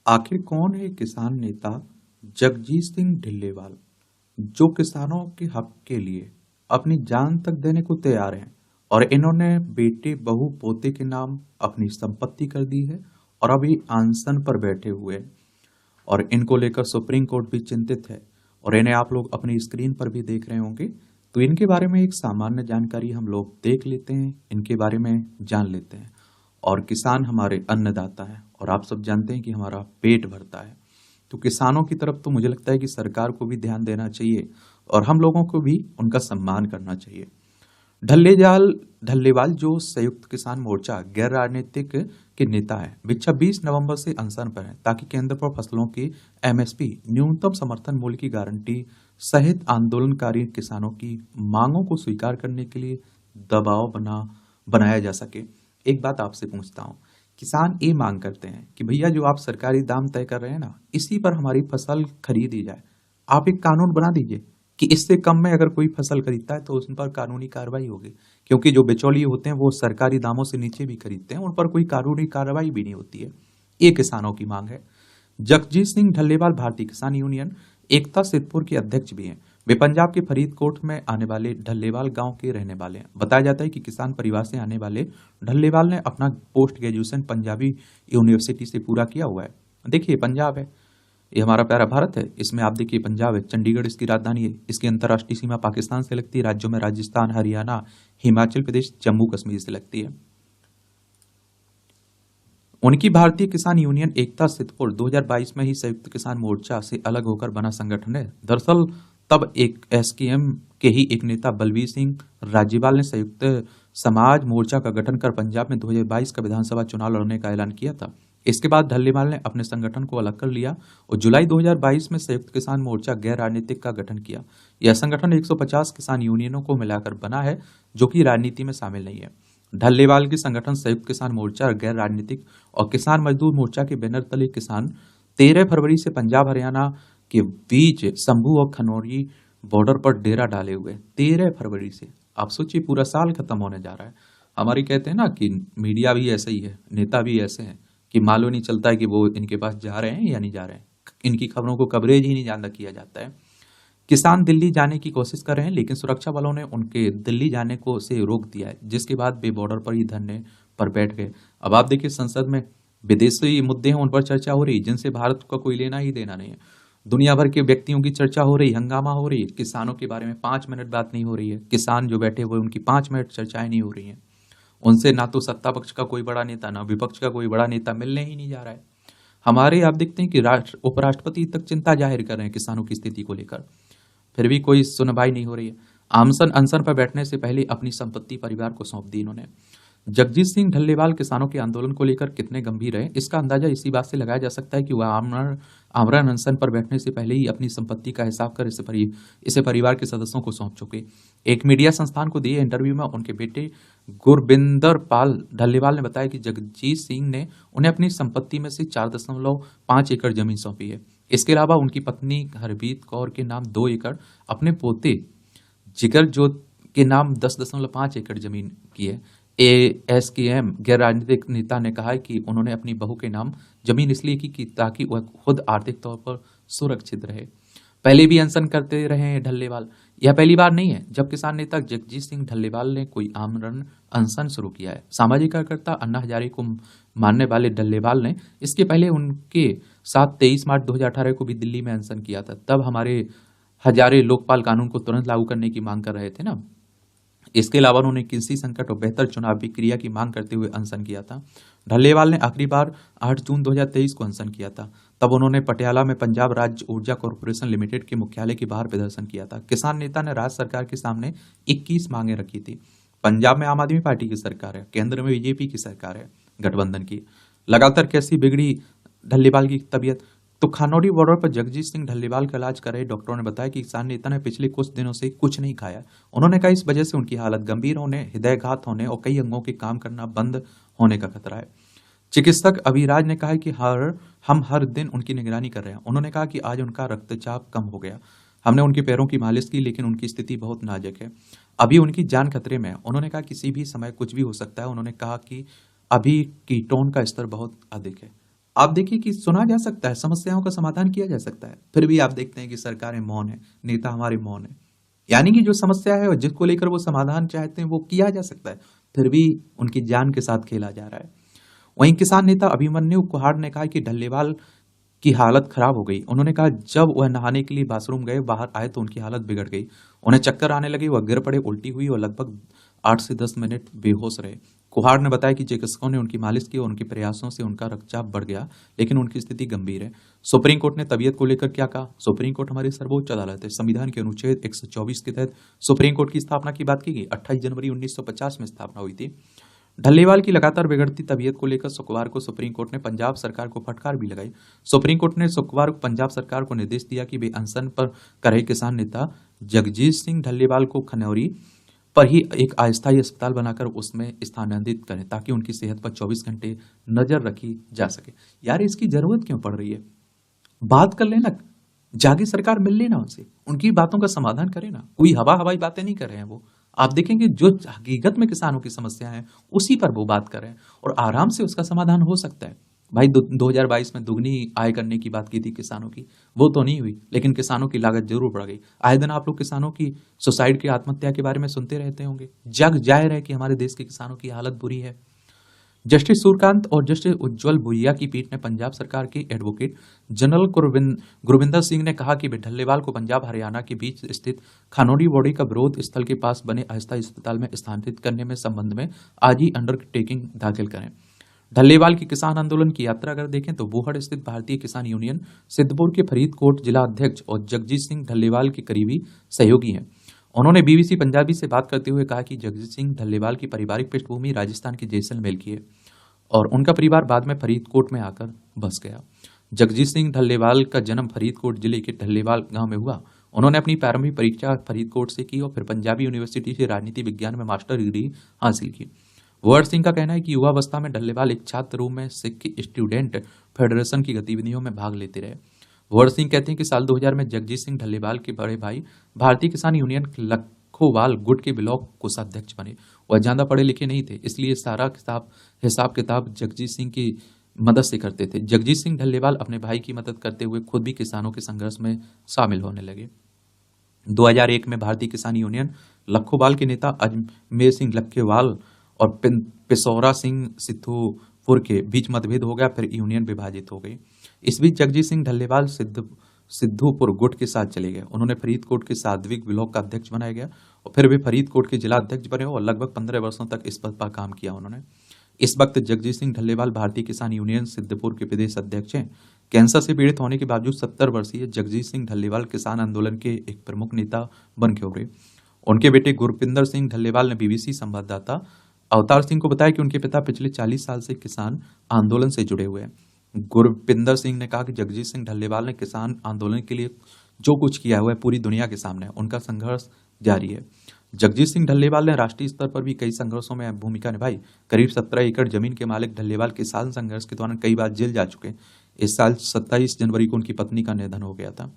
आखिर कौन है किसान नेता जगजीत सिंह ढिल्लेवाल जो किसानों के हक के लिए अपनी जान तक देने को तैयार हैं। और इन्होंने बेटे बहू पोते के नाम अपनी संपत्ति कर दी है और अभी अनशन पर बैठे हुए हैं। और इनको लेकर सुप्रीम कोर्ट भी चिंतित है और इन्हें आप लोग अपनी स्क्रीन पर भी देख रहे होंगे। तो इनके बारे में एक सामान्य जानकारी हम लोग देख लेते हैं, इनके बारे में जान लेते हैं। और किसान हमारे अन्नदाता हैं और आप सब जानते हैं कि हमारा पेट भरता है। तो किसानों की तरफ तो मुझे लगता है कि सरकार को भी ध्यान देना चाहिए और हम लोगों को भी उनका सम्मान करना चाहिए। ढल्लेजाल ढल्लेवाल जो संयुक्त किसान मोर्चा गैर राजनीतिक के नेता है, वे 26 नवंबर से अनशन पर हैं ताकि केंद्र पर फसलों की एमएसपी न्यूनतम समर्थन मूल्य की गारंटी सहित आंदोलनकारी किसानों की मांगों को स्वीकार करने के लिए दबाव बनाया जा सके। एक बात आपसे पूछता हूँ, किसान ये मांग करते हैं कि भैया जो आप सरकारी दाम तय कर रहे हैं ना, इसी पर हमारी फसल खरीदी जाए। आप एक कानून बना दीजिए कि इससे कम में अगर कोई फसल खरीदता है तो उन पर कानूनी कार्रवाई होगी, क्योंकि जो बिचौलिए होते हैं वो सरकारी दामों से नीचे भी खरीदते हैं, उन पर कोई कानूनी कार्रवाई भी नहीं होती है। ये किसानों की मांग है। जगजीत सिंह ढल्लेवाल भारतीय किसान यूनियन एकता सिद्धपुर के अध्यक्ष भी हैं। वे पंजाब के फरीदकोट में आने वाले ढल्लेवाल गांव के रहने वाले हैं। बताया जाता है कि किसान परिवार से आने वाले ढल्लेवाल ने अपना पोस्ट ग्रेजुएशन पंजाबी यूनिवर्सिटी से पूरा किया हुआ है। देखिए पंजाब है, ये हमारा प्यारा भारत है, इसमें आप देखिए पंजाब है, चंडीगढ़ इसकी राजधानी है, इसकी अंतर्राष्ट्रीय सीमा पाकिस्तान से लगती है, राज्यों में राजस्थान, हरियाणा, हिमाचल प्रदेश, जम्मू कश्मीर से लगती है। उनकी भारतीय किसान यूनियन एकता सिद्धपुर 2022 में ही संयुक्त किसान मोर्चा से अलग होकर बना संगठन है। दरअसल तब एक एसकेएम के ही एक नेता बलबीर सिंह राजीवाल ने संयुक्त समाज मोर्चा का गठन कर पंजाब में 2022 का विधानसभा चुनाव लड़ने का ऐलान किया था। इसके बाद ढल्लेवाल ने अपने संगठन को अलग कर लिया और जुलाई 2022 में संयुक्त किसान मोर्चा गैर राजनीतिक का गठन किया। यह संगठन 150 किसान यूनियनों को मिलाकर बना है जो कि राजनीति में शामिल नहीं है। ढल्लेवाल की संगठन संयुक्त किसान मोर्चा गैर राजनीतिक और किसान मजदूर मोर्चा के बैनर तले किसान 13 फरवरी से पंजाब हरियाणा के बीच शंभू और खनौरी बॉर्डर पर डेरा डाले हुए 13 फरवरी से। आप सोचिए पूरा साल खत्म होने जा रहा है। हमारी कहते हैं ना कि मीडिया भी ऐसा ही है, नेता भी ऐसे हैं कि मालूम नहीं चलता है कि वो इनके पास जा रहे हैं या नहीं जा रहे हैं। इनकी खबरों को कवरेज ही नहीं ज्यादा किया जाता है। किसान दिल्ली जाने की कोशिश कर रहे हैं लेकिन सुरक्षा बलों ने उनके दिल्ली जाने को से रोक दिया है, जिसके बाद वे बॉर्डर पर ही धरने पर बैठ गए। अब आप देखिए संसद में विदेशी मुद्दे हैं, उन पर चर्चा हो रही जिनसे भारत का कोई लेना ही देना नहीं है। दुनिया भर के व्यक्तियों की चर्चा हो रही, हंगामा हो रही, किसानों के बारे में 5 मिनट बात नहीं हो रही है। किसान जो बैठे हुए उनकी 5 मिनट चर्चाएं नहीं हो रही हैं। उनसे ना तो सत्ता पक्ष का कोई बड़ा नेता ना विपक्ष का कोई बड़ा नेता मिलने ही नहीं जा रहा है। हमारे आप देखते हैं कि उपराष्ट्रपति तक चिंता जाहिर कर रहे हैं किसानों की स्थिति को लेकर, फिर भी कोई सुनवाई नहीं हो रही है। आमसन अनशन पर बैठने से पहले अपनी संपत्ति परिवार को सौंप दी इन्होंने। जगजीत सिंह ढल्लेवाल किसानों के आंदोलन को लेकर कितने गंभीर है, इसका अंदाजा इसी बात से लगाया जा सकता है कि वह आमरण अनशन पर बैठने से पहले ही अपनी संपत्ति का हिसाब कर इसे परिवार के सदस्यों को सौंप चुके। एक मीडिया संस्थान को दिए इंटरव्यू में उनके बेटे गुरबिंदर पाल ढल्लेवाल ने बताया कि जगजीत सिंह ने उन्हें अपनी संपत्ति में से 4.5 एकड़ जमीन सौंपी है। इसके अलावा उनकी पत्नी हरबीत कौर के नाम 2 एकड़, अपने पोते जिगर जोत के नाम 10.5 एकड़ जमीन की है। एएसकेएम गैर राजनीतिक नेता ने कहा है कि उन्होंने अपनी बहू के नाम जमीन इसलिए की कि ताकि वह खुद आर्थिक तौर पर सुरक्षित रहे। पहले भी अनशन करते रहे हैं ढल्लेवाल, यह पहली बार नहीं है जब किसान नेता जगजीत सिंह ढल्लेवाल ने कोई आमरण अनशन शुरू किया है। सामाजिक कार्यकर्ता अन्ना हजारे को मानने वाले ढल्लेवाल ने इसके पहले उनके साथ 23 मार्च 2018 को भी दिल्ली में अनशन किया था। तब हमारे हजारे लोकपाल कानून को तुरंत लागू करने की मांग कर रहे थे ना। इसके अलावा उन्होंने कृषि संकट और बेहतर चुनावी क्रिया की मांग करते हुए अनशन किया था। ढल्लेवाल ने आखिरी बार 8 जून 2023 को अनशन किया था। तब उन्होंने पटियाला में पंजाब राज्य ऊर्जा कॉर्पोरेशन लिमिटेड के मुख्यालय के बाहर प्रदर्शन किया था। किसान नेता ने राज्य सरकार के सामने 21 मांगे रखी थी। पंजाब में आम आदमी पार्टी की सरकार है, केंद्र में बीजेपी की सरकार है, गठबंधन की। लगातार कैसी बिगड़ी ढल्लेवाल की तबीयत, तो खनौरी बॉर्डर पर जगजीत सिंह ढल्लेवाल का इलाज कर रहे डॉक्टरों ने बताया कि किसान नेता ने पिछले कुछ दिनों से कुछ नहीं खाया। उन्होंने कहा इस वजह से उनकी हालत गंभीर होने, हृदयघात होने और कई अंगों के काम करना बंद होने का खतरा है। चिकित्सक अभिराज ने कहा कि हम हर दिन उनकी निगरानी कर रहे हैं। उन्होंने कहा कि आज उनका रक्तचाप कम हो गया, हमने उनके पैरों की मालिश की, लेकिन उनकी स्थिति बहुत नाजुक है, अभी उनकी जान खतरे में है। उन्होंने कहा किसी भी समय कुछ भी हो सकता है। उन्होंने कहा कि अभी कीटोन का स्तर बहुत अधिक है। आप देखिए कि सुना जा सकता है, समस्याओं का समाधान किया जा सकता है, फिर भी आप देखते हैं कि सरकारें मौन है, नेता हमारे मौन है। यानी कि जो समस्या है और जिसको लेकर वो समाधान चाहते हैं वो किया जा सकता है, फिर भी उनकी जान के साथ खेला जा रहा है। वहीं किसान नेता अभिमन्यु कुहाड़ ने कहा कि ढल्लेवाल की हालत खराब हो गई। उन्होंने कहा जब वह नहाने के लिए बाथरूम गए, बाहर आए तो उनकी हालत बिगड़ गई। उन्हें चक्कर आने लगे, वह गिर पड़े, उल्टी हुई और लगभग 8 से 10 मिनट बेहोश रहे। कुहाड़ ने बताया कि चिकित्सकों ने उनकी मालिश की और उनके प्रयासों से उनका रक्तचाप बढ़ गया, लेकिन उनकी स्थिति गंभीर है। सुप्रीम कोर्ट ने तबीयत को लेकर क्या कहा? सुप्रीम कोर्ट हमारी सर्वोच्च अदालत है। संविधान के अनुच्छेद 124 के तहत सुप्रीम कोर्ट की स्थापना की बात की गई। 28 जनवरी 1950 में स्थापना हुई थी। ढल्लेवाल की लगातार बिगड़ती तबीयत को लेकर शुक्रवार को सुप्रीम कोर्ट ने पंजाब सरकार को फटकार भी लगाई। सुप्रीम कोर्ट ने शुक्रवार को पंजाब सरकार को निर्देश दिया कि वे अनशन पर कर रहे किसान नेता जगजीत सिंह ढल्लेवाल को खनौरी पर ही एक अस्थायी अस्पताल बनाकर उसमें स्थानांतरित करें, ताकि उनकी सेहत पर 24 घंटे नजर रखी जा सके। यार, इसकी जरूरत क्यों पड़ रही है? बात कर लेना, जाके सरकार मिल लेना उनसे, उनकी बातों का समाधान करे ना। कोई हवाई बातें नहीं कर रहे हैं वो। आप देखेंगे जो हकीकत में किसानों की समस्या है उसी पर वो बात कर रहे हैं और आराम से उसका समाधान हो सकता है। भाई 2022 में दुगनी आय करने की बात की थी किसानों की, वो तो नहीं हुई, लेकिन किसानों की लागत जरूर बढ़ गई। आए दिन आप लोग किसानों की सुसाइड की, आत्महत्या के बारे में सुनते रहते होंगे। जग जाहिर है कि हमारे देश के किसानों की हालत बुरी है। जस्टिस सूर्यकांत और जस्टिस उज्जवल भुइया की पीठ ने पंजाब सरकार के एडवोकेट जनरल गुरविंदर सिंह ने कहा कि वे ढल्लेवाल को पंजाब हरियाणा के बीच स्थित खानौरी बॉडी का विरोध स्थल के पास बने अस्थायी अस्पताल में स्थानांतरित करने में संबंध में आज ही अंडरटेकिंग दाखिल करें। ढल्लेवाल की किसान आंदोलन की यात्रा अगर देखें तो बोहड़ स्थित भारतीय किसान यूनियन सिद्धपुर के फरीदकोट जिला अध्यक्ष और जगजीत सिंह ढल्लेवाल के करीबी सहयोगी हैं। उन्होंने बीबीसी पंजाबी से बात करते हुए कहा कि जगजीत सिंह ढल्लेवाल की पारिवारिक पृष्ठभूमि राजस्थान के जैसलमेर की है और उनका परिवार बाद में फरीदकोट में आकर बस गया। जगजीत सिंह ढल्लेवाल का जन्म फरीदकोट जिले के ढल्लेवाल गांव में हुआ। उन्होंने अपनी प्रारंभिक परीक्षा फरीदकोट से की और फिर पंजाबी यूनिवर्सिटी से राजनीति विज्ञान में मास्टर डिग्री हासिल की। वर्ड सिंह का कहना है कि युवावस्था में ढल्लेवाल एक छात्र रूप में सिख स्टूडेंट फेडरेशन की गतिविधियों में भाग लेते रहे। वर्ड सिंह कहते हैं कि साल 2000 में जगजीत सिंह ढल्लेवाल के बड़े भाई भारतीय किसान यूनियन लखोवाल गुट के ब्लॉक कोषाध्यक्ष बने। वह ज्यादा पढ़े लिखे नहीं थे, इसलिए सारा हिसाब किताब जगजीत सिंह की मदद से करते थे। जगजीत सिंह ढल्लेवाल अपने भाई की मदद करते हुए खुद भी किसानों के संघर्ष में शामिल होने लगे। 2001 में भारतीय किसान यूनियन लखोवाल के नेता अजमेर सिंह लखेवाल और पिसौरा सिंह सिद्धूपुर के बीच मतभेद हो गया, फिर यूनियन विभाजित हो गई। इस बीच जगजीत सिंह ढल्लेवाल सिद्धूपुर गुट के साथ चले गए। उन्होंने फरीदकोट के साध्विक ब्लॉक का अध्यक्ष बनाया गया और फिर वे फरीदकोट के जिला अध्यक्ष बने और लगभग 15 वर्षों तक इस पद पर काम किया उन्होंने। इस वक्त जगजीत सिंह ढल्लेवाल भारतीय किसान यूनियन सिद्धपुर के प्रदेश अध्यक्ष हैं। कैंसर से पीड़ित होने के बावजूद 70 वर्षीय जगजीत सिंह ढल्लेवाल किसान आंदोलन के एक प्रमुख नेता बन के उभरे। उनके बेटे गुरपिंदर सिंह ढल्लेवाल ने बीबीसी संवाददाता अवतार सिंह को बताया कि उनके पिता पिछले 40 साल से किसान आंदोलन से जुड़े हुए हैं। गुरपिंदर सिंह ने कहा कि जगजीत सिंह ढल्लेवाल ने किसान आंदोलन के लिए जो कुछ किया हुआ है पूरी दुनिया के सामने है, उनका संघर्ष जारी है। जगजीत सिंह ढल्लेवाल ने राष्ट्रीय स्तर पर भी कई संघर्षों में भूमिका निभाई। करीब 17 एकड़ जमीन के मालिक ढल्लेवाल किसान संघर्ष के दौरान कई बार जेल जा चुके। इस साल 27 जनवरी को उनकी पत्नी का निधन हो गया था।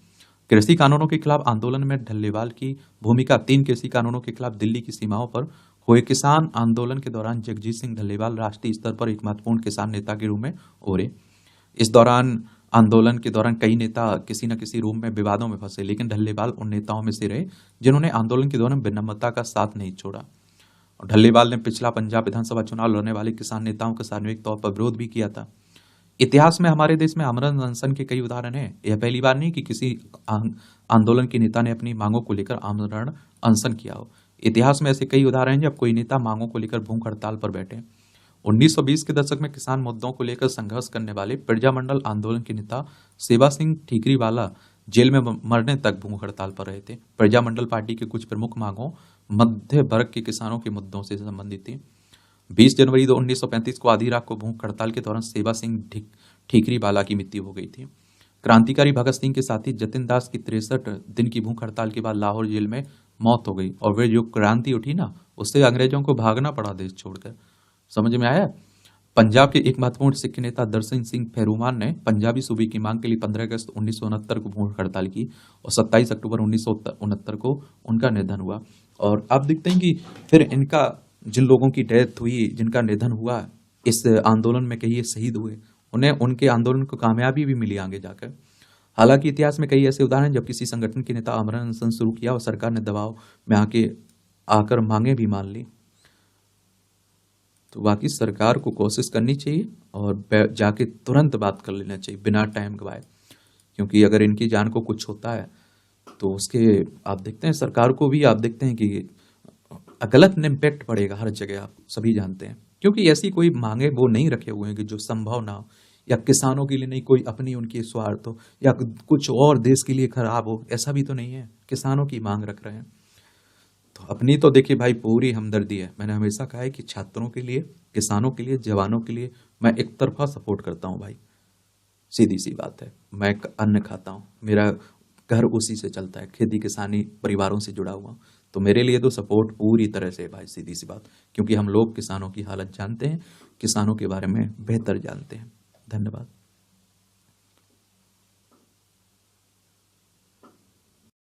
कृषि कानूनों के खिलाफ आंदोलन में ढल्लेवाल की भूमिका 3 कृषि कानूनों के खिलाफ दिल्ली की सीमाओं पर हुए किसान आंदोलन के दौरान जगजीत सिंह ढल्लेवाल राष्ट्रीय स्तर पर एक महत्वपूर्ण किसान नेता के रूप में उभरे। इस दौरान आंदोलन के दौरान कई नेता किसी न किसी रूप में विवादों में फंसे, लेकिन ढल्लेवाल उन नेताओं में से रहे जिन्होंने आंदोलन के दौरान विनम्रता का साथ नहीं छोड़ा। ढल्लेवाल ने पिछला पंजाब विधानसभा चुनाव लड़ने वाले किसान नेताओं का सार्वजनिक तौर पर विरोध भी किया था। इतिहास में हमारे देश में आमरण अनशन के कई उदाहरण हैं। यह पहली बार नहीं कि किसी आंदोलन के नेता ने अपनी मांगों को लेकर आमरण अनशन किया हो। इतिहास में ऐसे कई उदाहरण हैं जब कोई नेता मांगों को लेकर भूख हड़ताल पर बैठे। 1920 के दशक में किसान मुद्दों को लेकर संघर्ष करने वाले प्रजामंडल आंदोलन के नेता सेवा सिंह ठीकरीवाला जेल में मरने तक भूख हड़ताल पर रहे थे। प्रजामंडल पार्टी के कुछ प्रमुख मांगों मध्य वर्ग के किसानों के मुद्दों से संबंधित थी। 20 जनवरी 1935 को आधी रात को भूख हड़ताल के दौरान सेवा सिंह ठीकरीवाला की मृत्यु हो गई थी। क्रांतिकारी भगत सिंह के साथी जतिन दास की 63 दिन की भूख हड़ताल के बाद लाहौर जेल में मौत हो गई और वे जो क्रांति उठी ना, उससे अंग्रेजों को भागना पड़ा देश छोड़कर। समझ में आया? पंजाब के एक महत्वपूर्ण सिख नेता दर्शन सिंह फेरूमान ने पंजाबी सूबे की मांग के लिए 15 अगस्त 1969 को भूख हड़ताल की और 27 अक्टूबर 1969 को उनका निधन हुआ। और आप देखते हैं कि फिर इनका जिन लोगों की डेथ हुई, जिनका निधन हुआ इस आंदोलन में, कहीं शहीद हुए, उन्हें उनके आंदोलन को कामयाबी भी मिली आगे जाकर। हालांकि इतिहास में कई ऐसे उदाहरण हैं जब किसी संगठन के नेता आमरण अनशन शुरू किया और सरकार ने दबाव में आकर मांगे भी मान ली। तो बाकी सरकार को कोशिश करनी चाहिए और जाके तुरंत बात कर लेना चाहिए बिना टाइम गवाए, क्योंकि अगर इनकी जान को कुछ होता है तो उसके आप देखते हैं सरकार को भी, आप देखते हैं कि गलत इम्पैक्ट पड़ेगा हर जगह, आप सभी जानते हैं। क्योंकि ऐसी कोई मांगे वो नहीं रखे हुए हैं कि जो संभव ना हो, या किसानों के लिए नहीं, कोई अपनी उनकी स्वार्थ हो या कुछ और देश के लिए खराब हो, ऐसा भी तो नहीं है। किसानों की मांग रख रहे हैं तो अपनी तो देखिए भाई पूरी हमदर्दी है। मैंने हमेशा कहा है कि छात्रों के लिए, किसानों के लिए, जवानों के लिए मैं एक तरफा सपोर्ट करता हूं भाई, सीधी सी बात है। मैं अन्न खाता हूं, मेरा घर उसी से चलता है, खेती किसानी परिवारों से जुड़ा हुआ। तो मेरे लिए तो सपोर्ट पूरी तरह से भाई, सीधी सी बात, क्योंकि हम लोग किसानों की हालत जानते हैं, किसानों के बारे में बेहतर जानते हैं। धन्यवाद।